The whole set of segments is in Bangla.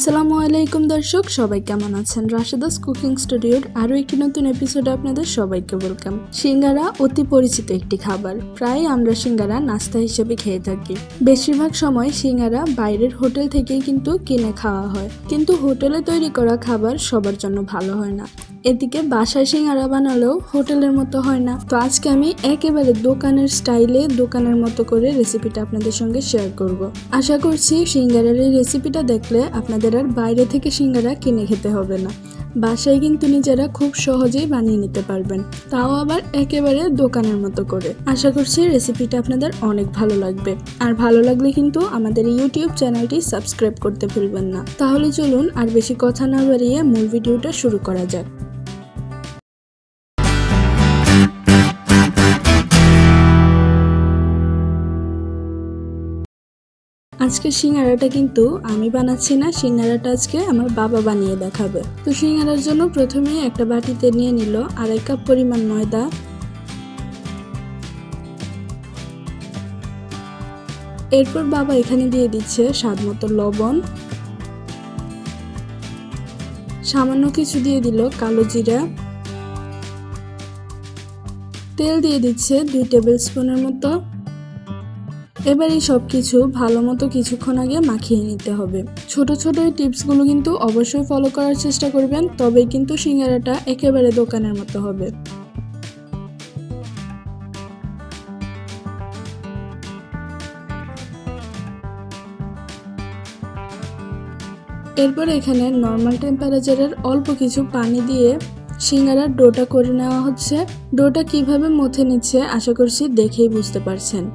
আসসালামু আলাইকুম দর্শক, সবাই কেমন আছেন? রাশেদাস কুকিং স্টুডিওর আরও একটি নতুন এপিসোডে আপনাদের সবাইকে ওয়েলকাম। সিঙ্গারা অতি পরিচিত একটি খাবার। প্রায় আমরা সিঙ্গারা নাস্তা হিসেবে খেয়ে থাকি। বেশিরভাগ সময় সিঙ্গারা বাইরের হোটেল থেকেই কিন্তু কিনে খাওয়া হয়, কিন্তু হোটেলে তৈরি করা খাবার সবার জন্য ভালো হয় না। এদিকে বাসায় সিঙ্গারা বানালেও হোটেলের মতো হয় না। তো আজকে আমি একেবারে দোকানের স্টাইলে দোকানের মতো করে রেসিপিটা আপনাদের সঙ্গে শেয়ার করব। আশা করছি সিঙ্গারার এই রেসিপিটা দেখলে আপনাদের আর বাইরে থেকে সিঙ্গারা কিনে খেতে হবে না। বাসায় কিন্তু নিজেরা খুব সহজেই বানিয়ে নিতে পারবেন, তাও আবার একেবারে দোকানের মতো করে। আশা করছি রেসিপিটা আপনাদের অনেক ভালো লাগবে। আর ভালো লাগলে কিন্তু আমাদের ইউটিউব চ্যানেলটি সাবস্ক্রাইব করতে ভুলবেন না। তাহলে চলুন আর বেশি কথা না বাড়িয়ে মূল ভিডিওটা শুরু করা যাক। আজকে সিঙ্গারাটা কিন্তু আমি বানাচ্ছি না, সিঙ্গারাটা আজকে আমার বাবা বানিয়ে দেখাবে। তো সিঙ্গারার জন্য প্রথমে একটা বাটিতে নিয়ে নিল 2.5 কাপ পরিমাণ ময়দা, এরপর বাবা এখানে দিয়ে দিচ্ছে স্বাদ মতো লবণ, সামান্য কিছু দিয়ে দিল কালো জিরা, তেল দিয়ে দিচ্ছে 2 টেবিল স্পুনের মতো। এবার এই সব কিছু ভালো মতো কিছুক্ষণ আগে মাখিয়ে নিতে হবে। ছোট ছোট এই টিপসগুলো কিন্তু অবশ্যই ফলো করার চেষ্টা করবেন, তবেই কিন্তু সিঙ্গারাটা একেবারে দোকানের মতো হবে। এরপর এখানে নর্মাল টেম্পারেচারের অল্প কিছু পানি দিয়ে সিঙ্গারার ডোটা করে নেওয়া হচ্ছে। ডোটা কিভাবে মথে নিচ্ছে আশা করছি দেখেই বুঝতে পারছেন।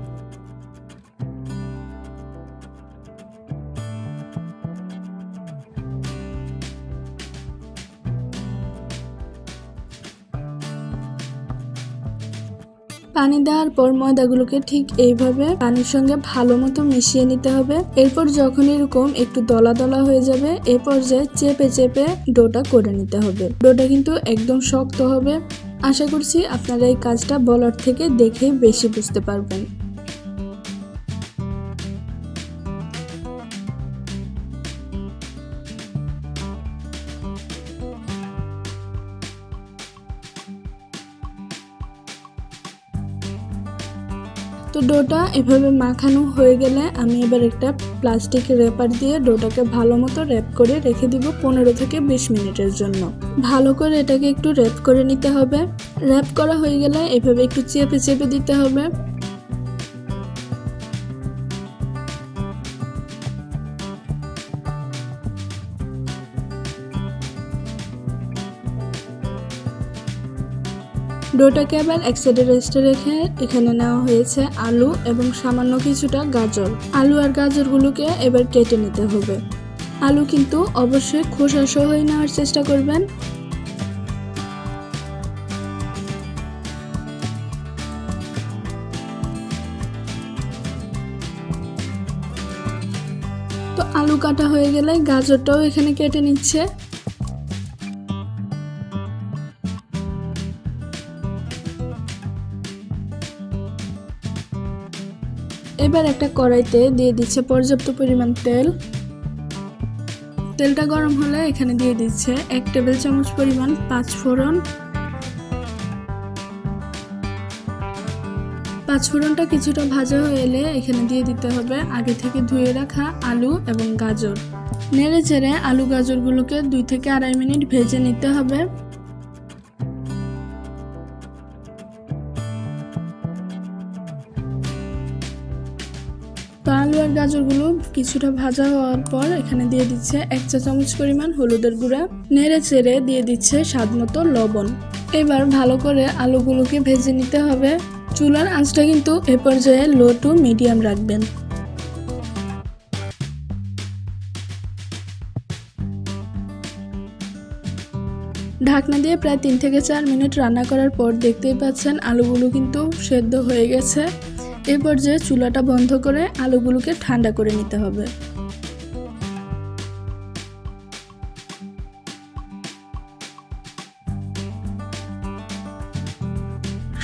পানি দেওয়ার পর ময়দাগুলোকে ঠিক এইভাবে পানির সঙ্গে ভালো মতো মিশিয়ে নিতে হবে। এরপর যখন এরকম একটু দলা দলা হয়ে যাবে, এ পর্যায়ে চেপে চেপে ডোটা করে নিতে হবে। ডোটা কিন্তু একদম শক্ত হবে। আশা করছি আপনারা এই কাজটা বলার থেকে দেখে বেশি বুঝতে পারবেন। তো ডোটা এভাবে মাখানো হয়ে গেলে আমি এবার একটা প্লাস্টিক র্যাপার দিয়ে ডোটাকে ভালো মতো র্যাপ করে রেখে দিব 15 থেকে 20 মিনিটের জন্য। ভালো করে এটাকে একটু র্যাপ করে নিতে হবে। র্যাপ করা হয়ে গেলে এভাবে একটু চেপে চেপে দিতে হবে। ডোটাকে আবার এক সাইডে রেস্টে রেখে এখানে নেওয়া হয়েছে আলু এবং সামান্য কিছুটা গাজর। আলু আর গাজরগুলোকে এবার কেটে নিতে হবে। আলু কিন্তু অবশ্যই খোসা সহই নেওয়ার চেষ্টা করবেন। তো আলু কাটা হয়ে গেলে গাজরটাও এখানে কেটে নিচ্ছে। এবার একটা কড়াইতে দিয়ে দিচ্ছে পর্যাপ্ত পরিমাণ তেল। তেলটা গরম হলে এখানে দিয়ে দিচ্ছে 1 টেবিল চামচ পরিমাণ 5 ফোড়ন। 5 ফোড়নটা কিছুটা ভাজা হয়ে এলে এখানে দিয়ে দিতে হবে আগে থেকে ধুয়ে রাখা আলু এবং গাজর। নেড়ে চেড়ে আলু গাজরগুলোকে 2 থেকে 2.5 মিনিট ভেজে নিতে হবে। তো আলু আর গাজরগুলো কিছুটা ভাজা হওয়ার পর এখানে দিয়ে দিচ্ছে 1 চা চামচ পরিমাণ হলুদের গুঁড়া। নেড়ে চেড়ে দিয়ে দিচ্ছে স্বাদ মতো লবণ। এবার ভালো করে আলুগুলোকে ভেজে নিতে হবে। চুলার আঁচটা কিন্তু এ পর্যায়ে লো টু মিডিয়াম রাখবেন। ঢাকনা দিয়ে প্রায় 3 থেকে 4 মিনিট রান্না করার পর দেখতেই পাচ্ছেন আলুগুলো কিন্তু সেদ্ধ হয়ে গেছে। এই পর্যায়ে চুলাটা বন্ধ করে আলুগুলোকে ঠান্ডা করে নিতে হবে।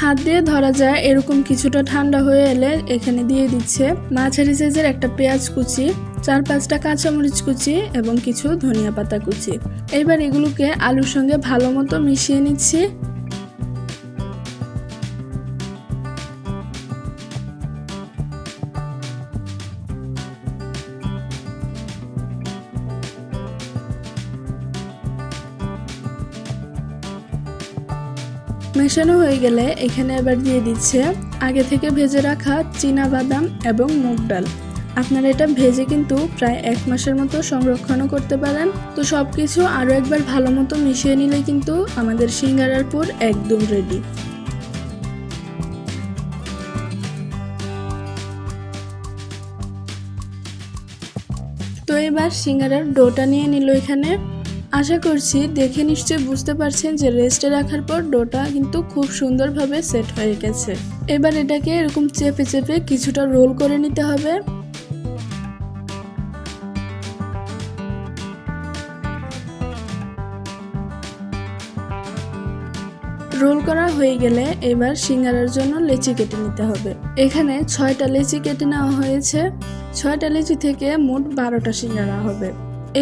হাত দিয়ে ধরা যায় এরকম কিছুটা ঠান্ডা হয়ে এলে এখানে দিয়ে দিচ্ছে মাঝারি সাইজের একটা পেঁয়াজ কুচি। 4-5টা কাঁচামরিচ কুচি এবং কিছু ধনিয়া পাতা কুচি। এবার এগুলোকে আলুর সঙ্গে ভালো মতো মিশিয়ে নিচ্ছি। মেশানো হয়ে গেলে এখানে এবার দিয়ে দিচ্ছে আগে থেকে ভেজে রাখা চীনা বাদাম এবং মুগ ডাল। আপনারা এটা ভেজে কিন্তু প্রায় 1 মাসের মতো সংরক্ষণও করতে পারেন। তো সবকিছু আরো একবার ভালো মতো মিশিয়ে নিলে কিন্তু আমাদের সিঙ্গারার পুর একদম রেডি। তো এবার সিঙ্গারার ডোটা নিয়ে নিল এখানে। আশা করছি দেখে নিশ্চয়ই বুঝতে পারছেন যে রেস্টে রাখার পর ডোটা কিন্তু খুব সুন্দরভাবে সেট হয়ে গেছে। এবার এটাকে এরকম চেপে চেপে কিছুটা রোল করে নিতে হবে। রোল করা হয়ে গেলে এবার সিঙ্গারার জন্য লেচি কেটে নিতে হবে। এখানে 6টা লেচি কেটে নেওয়া হয়েছে। 6টা লেচি থেকে মোট 12টা সিঙ্গারা হবে।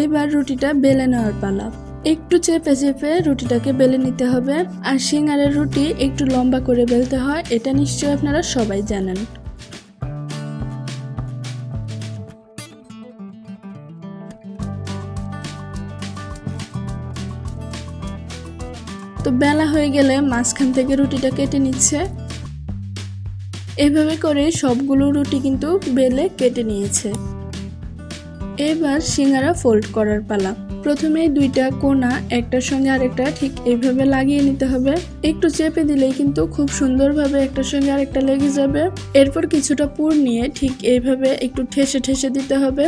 এবার রুটিটা বেলে নেওয়ার পালা। একটু চেপে চেপে রুটিটাকে বেলে নিতে হবে। আর সিঙ্গারের রুটি একটু লম্বা করে বেলতে হয়, এটা নিশ্চয়ই আপনারা সবাই জানেন। তো বেলা হয়ে গেলে মাঝখান থেকে রুটিটা কেটে নিচ্ছে। এইভাবে করে সবগুলো রুটি কিন্তু বেলে কেটে নিয়েছে। এবার সিঙ্গারা ফোল্ড করার পালা। প্রথমে 2টা কোণা একটার সঙ্গে আরেকটা ঠিক এইভাবে লাগিয়ে নিতে হবে। একটু চেপে দিলেই কিন্তু খুব সুন্দরভাবে একটার সঙ্গে আরেকটা লেগে যাবে। এরপর কিছুটা পুর নিয়ে ঠিক এইভাবে একটু ঠেসে ঠেসে দিতে হবে।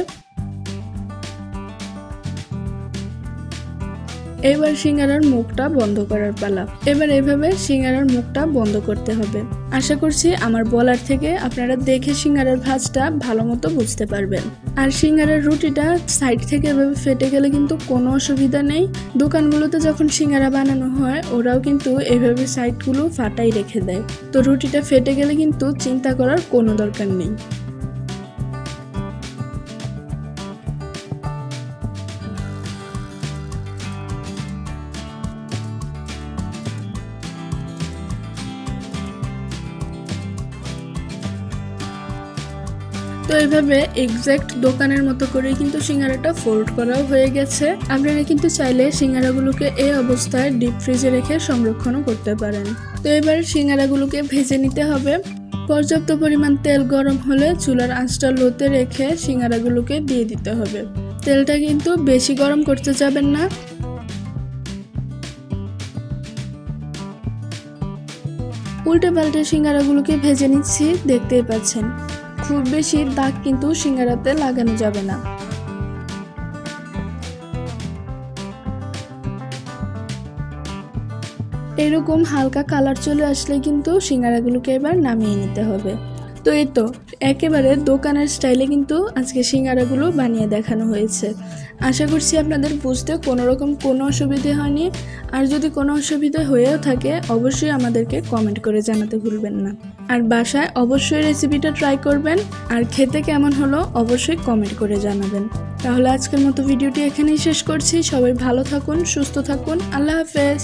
এবার সিঙ্গারার মুখটা বন্ধ করার পালা। এবার এইভাবে সিঙ্গারার মুখটা বন্ধ করতে হবে। আশা করছি আমার বলার থেকে আপনারা দেখে সিঙ্গারার ভাঁজটা ভালো মতো বুঝতে পারবেন। আর সিঙ্গারার রুটিটা সাইড থেকে এভাবে ফেটে গেলে কিন্তু কোনো অসুবিধা নেই। দোকানগুলোতে যখন সিঙ্গারা বানানো হয় ওরাও কিন্তু এইভাবে সাইডগুলো ফাটাই রেখে দেয়। তো রুটিটা ফেটে গেলে কিন্তু চিন্তা করার কোনো দরকার নেই। তো এইভাবে এক্সাক্ট দোকানের মতো করে কিন্তু সিঙ্গারাটা ফোল্ড করাও হয়ে গেছে। আপনারা কিন্তু চাইলে সিঙ্গারাগুলোকে এই অবস্থায় ডিপ ফ্রিজে রেখে সংরক্ষণও করতে পারেন। তো এবার সিঙ্গারাগুলোকে ভেজে নিতে হবে। পর্যাপ্ত পরিমাণ তেল গরম হলে চুলার আঁচটা লোতে রেখে সিঙ্গারাগুলোকে দিয়ে দিতে হবে। তেলটা কিন্তু বেশি গরম করতে যাবেন না। উল্টে পাল্টে সিঙ্গারাগুলোকে ভেজে নিচ্ছি, দেখতেই পাচ্ছেন। খুব বেশি দাগ কিন্তু সিঙ্গারাতে লাগানো যাবে না। এরকম হালকা কালার চলে আসলে কিন্তু সিঙ্গারাগুলোকে এবার নামিয়ে নিতে হবে। তো এই তো একেবারে দোকানের স্টাইলে কিন্তু আজকে সিঙ্গারাগুলো বানিয়ে দেখানো হয়েছে। আশা করছি আপনাদের বুঝতে কোনো অসুবিধে হয়নি। আর যদি কোনো অসুবিধা হয়েও থাকে অবশ্যই আমাদেরকে কমেন্ট করে জানাতে ভুলবেন না। আর বাসায় অবশ্যই রেসিপিটা ট্রাই করবেন। আর খেতে কেমন হলো অবশ্যই কমেন্ট করে জানাবেন। তাহলে আজকের মতো ভিডিওটি এখানেই শেষ করছি। সবাই ভালো থাকুন, সুস্থ থাকুন। আল্লাহ হাফেজ।